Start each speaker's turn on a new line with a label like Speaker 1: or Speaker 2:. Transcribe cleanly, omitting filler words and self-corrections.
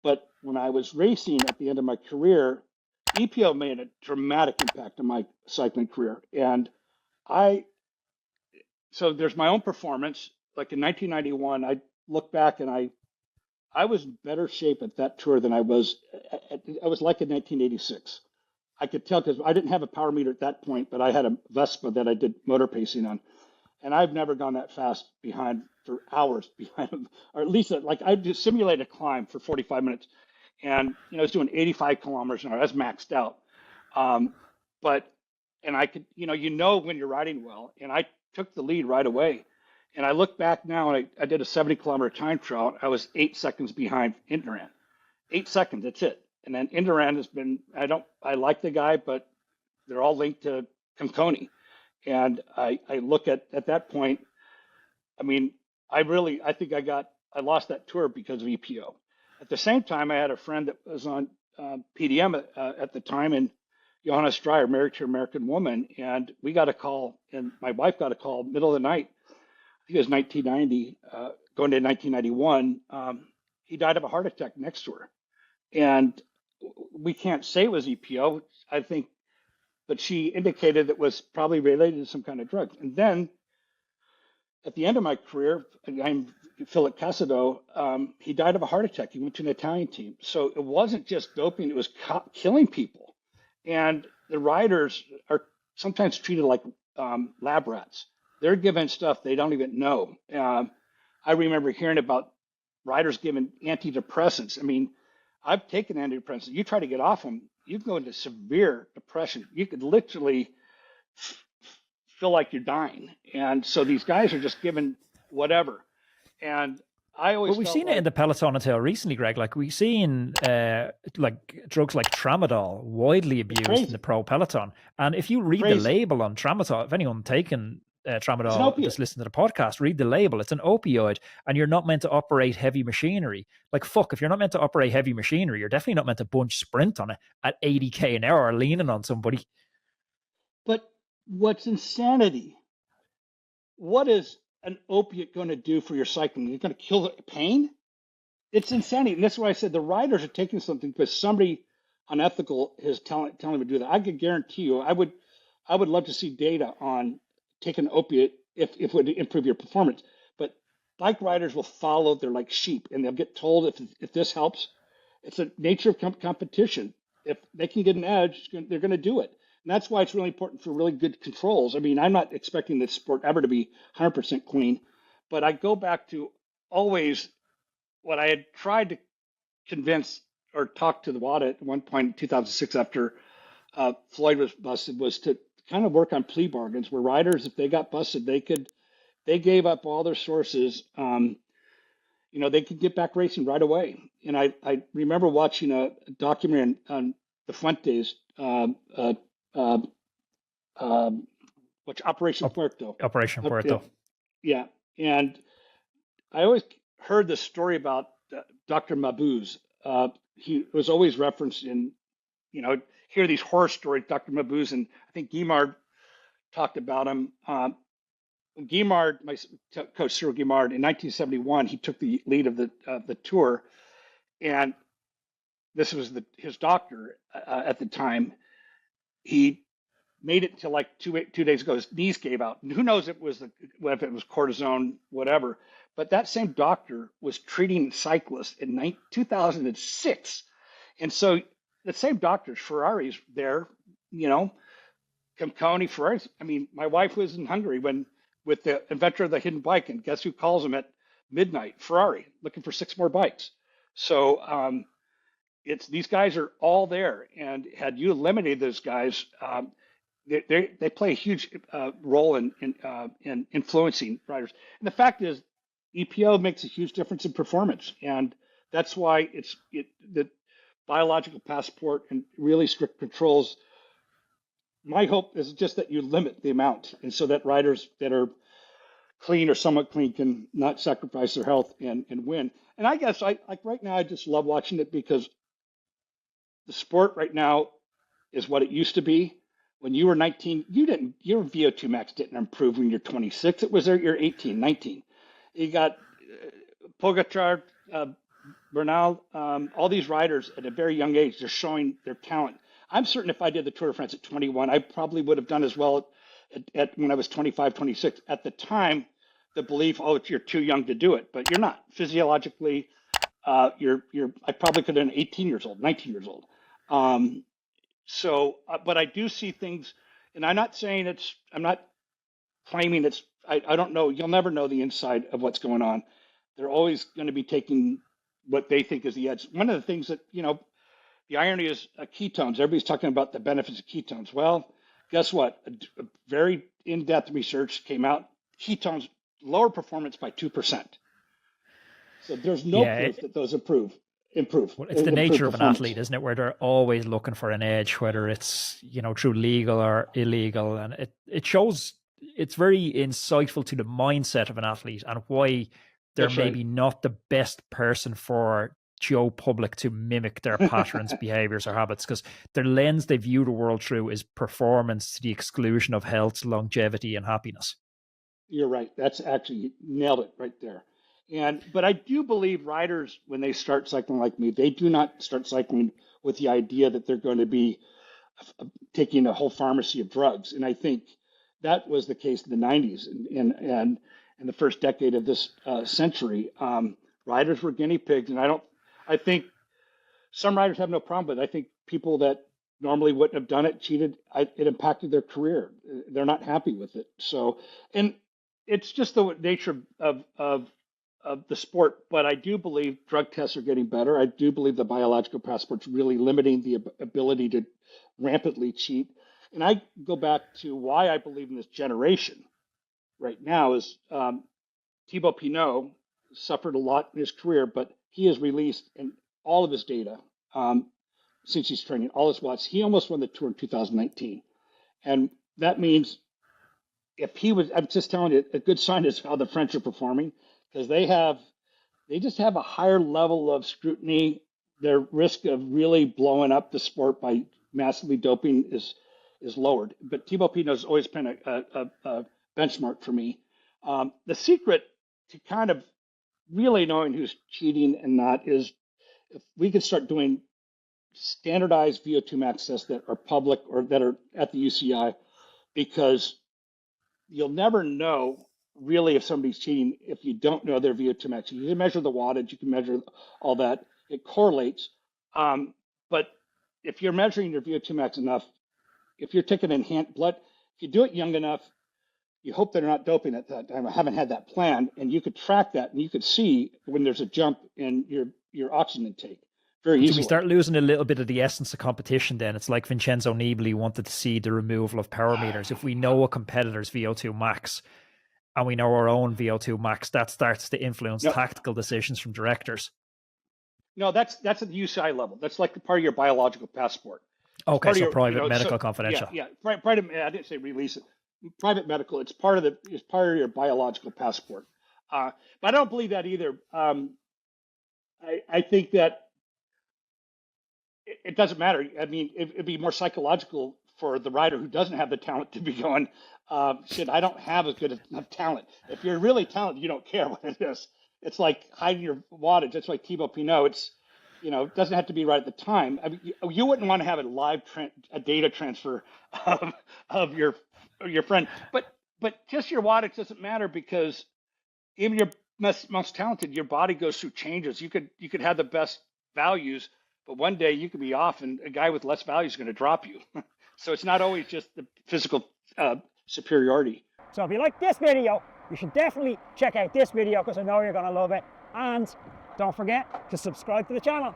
Speaker 1: But when I was racing at the end of my career, EPO made a dramatic impact on my cycling career. And I, so there's my own performance. Like in 1991, I look back and I was in better shape at that tour than I was like in 1986. I could tell because I didn't have a power meter at that point, but I had a Vespa that I did motor pacing on. And I've never gone that fast behind for hours behind him, or at least like I just simulated a climb for 45 minutes, and I was doing 85 kilometers an hour. That's maxed out. Um, but and I could, when you're riding well, and I took the lead right away. And I look back now, and I did a 70-kilometer time trial. I was 8 seconds behind Interran. 8 seconds, that's it. And then Interran has been, I like the guy, but they're all linked to Conconi. And I look at that point, I mean, I think I lost that tour because of EPO. At the same time, I had a friend that was on PDM at the time, and Johanna Stryer, married to an American woman, and we got a call, and my wife got a call middle of the night. I think it was 1990, going to 1991. He died of a heart attack next to her, and we can't say it was EPO. I think, but she indicated it was probably related to some kind of drug. And then at the end of my career, I'm Philip Casado. He died of a heart attack. He went to an Italian team. So it wasn't just doping, it was killing people. And the riders are sometimes treated like lab rats. They're given stuff they don't even know. I remember hearing about riders given antidepressants. I mean, I've taken antidepressants. You try to get off them, you can go into severe depression. You could literally feel like you're dying. And so these guys are just given whatever. And I always.
Speaker 2: Well, we've seen it in the peloton until recently, Greg. Like we've seen, like drugs like tramadol widely abused in the pro peloton. And if you read the label on tramadol, if anyone taken tramadol, just listen to the podcast, read the label. It's an opioid, and you're not meant to operate heavy machinery. Like fuck, if you're not meant to operate heavy machinery, you're definitely not meant to bunch sprint on it at 80k an hour, leaning on somebody.
Speaker 1: But what's insanity? What is an opiate going to do for your cycling? You're going to kill the pain? It's insanity. And that's why I said the riders are taking something because somebody unethical is telling them to do that. I could guarantee you, I would love to see data on taking an opiate if it would improve your performance. But bike riders will follow. They're like sheep, and they'll get told if this helps. It's a nature of competition. If they can get an edge, they're going to do it. And that's why it's really important for really good controls. I mean, I'm not expecting this sport ever to be 100% clean, but I go back to always what I had tried to convince or talk to the WADA at one point in 2006 after Floyd was busted was to kind of work on plea bargains where riders, if they got busted, they gave up all their sources. They could get back racing right away. And I remember watching a documentary on the Fuentes, which Operation Puerto.
Speaker 2: Operation Puerto.
Speaker 1: Yeah. And I always heard the story about Dr. Mabuse. He was always referenced in, hear these horror stories, Dr. Mabuse, and I think Guimard talked about him. Guimard, my coach Cyril Guimard, in 1971, he took the lead of the tour, and this was his doctor at the time. He made it to like 2 days ago. His knees gave out. And who knows if it was cortisone, whatever. But that same doctor was treating cyclists in 2006, and so the same doctors, Ferrari's there, Conconi, Ferrari's. I mean, my wife was in Hungary with the inventor of the hidden bike, and guess who calls him at midnight? Ferrari, looking for 6 more bikes. So these guys are all there, and had you eliminated those guys, they play a huge role in influencing riders. And the fact is, EPO makes a huge difference in performance, and that's why the biological passport and really strict controls. My hope is just that you limit the amount, and so that riders that are clean or somewhat clean can not sacrifice their health and win. And I guess like right now, I just love watching it because the sport right now is what it used to be. When you were 19, your VO2 max didn't improve when you're 26. It was there you're 18, 19. You got Pogacar Bernal, all these riders at a very young age, they're showing their talent. I'm certain if I did the Tour de France at 21, I probably would have done as well when I was 25, 26. At the time, the belief, oh, you're too young to do it, but you're not. Physiologically, I probably could have been 18 years old, 19 years old. But I do see things, and I'm not saying I'm not claiming I don't know. You'll never know the inside of what's going on. They're always going to be taking what they think is the edge. One of the things that, the irony is ketones. Everybody's talking about the benefits of ketones. Well, guess what? A very in-depth research came out. Ketones lower performance by 2%. So there's no proof that those improve.
Speaker 2: Well, it's the nature of an athlete, isn't it? Where they're always looking for an edge, whether it's, through legal or illegal. And it shows, it's very insightful to the mindset of an athlete and why they're maybe not the best person for Joe Public to mimic their patterns, behaviors, or habits, because their lens they view the world through is performance to the exclusion of health, longevity, and happiness.
Speaker 1: You're right. That's actually, you nailed it right there. But I do believe riders, when they start cycling like me, they do not start cycling with the idea that they're going to be taking a whole pharmacy of drugs. And I think that was the case in the 90s and the first decade of this century. Riders were guinea pigs, and I think some riders have no problem with it. I think people that normally wouldn't have done it, cheated, it impacted their career. They're not happy with it. So, and it's just the nature of the sport. But I do believe drug tests are getting better. I do believe the biological passport's really limiting the ability to rampantly cheat. And I go back to why I believe in this generation right now is Thibaut Pinot suffered a lot in his career, but he has released in all of his data since he's training, all his watts. He almost won the Tour in 2019. And that means if he was, I'm just telling you, a good sign is how the French are performing, because they just have a higher level of scrutiny. Their risk of really blowing up the sport by massively doping is lowered. But Thibaut Pinot has always been a benchmark for me. The secret to kind of really knowing who's cheating and not is if we could start doing standardized VO2 max tests that are public or that are at the UCI, because you'll never know really if somebody's cheating if you don't know their VO2 max. You can measure the wattage, you can measure all that. It correlates. But if you're measuring your VO2 max enough, if you're taking enhanced blood, if you do it young enough, you hope they're not doping at that time. I haven't had that planned, and you could track that, and you could see when there's a jump in your oxygen intake very easily.
Speaker 2: So we start losing a little bit of the essence of competition then. It's like Vincenzo Nibali wanted to see the removal of power meters. If we know a competitor's VO2 max and we know our own VO2 max, that starts to influence tactical decisions from directors.
Speaker 1: No, that's at the UCI level. That's like the part of your biological passport.
Speaker 2: Okay, so private medical confidential.
Speaker 1: Yeah. Private. I didn't say release it. Private medical. It's part of your biological passport. But I don't believe that either. I think that it doesn't matter. I mean, it'd be more psychological for the rider who doesn't have the talent to be going, shit, I don't have as good enough talent. If you're really talented, you don't care what it is. It's like hiding your wattage. That's like Thibaut Pinot. It's, it doesn't have to be right at the time. I mean, you wouldn't want to have a live a data transfer of your friend, but just your wattage doesn't matter, because even your most talented, your body goes through changes. You could have the best values, but one day you could be off, and a guy with less value is going to drop you. So it's not always just the physical superiority.
Speaker 3: So if you like this video, you should definitely check out this video, because I know you're going to love it. And don't forget to subscribe to the channel.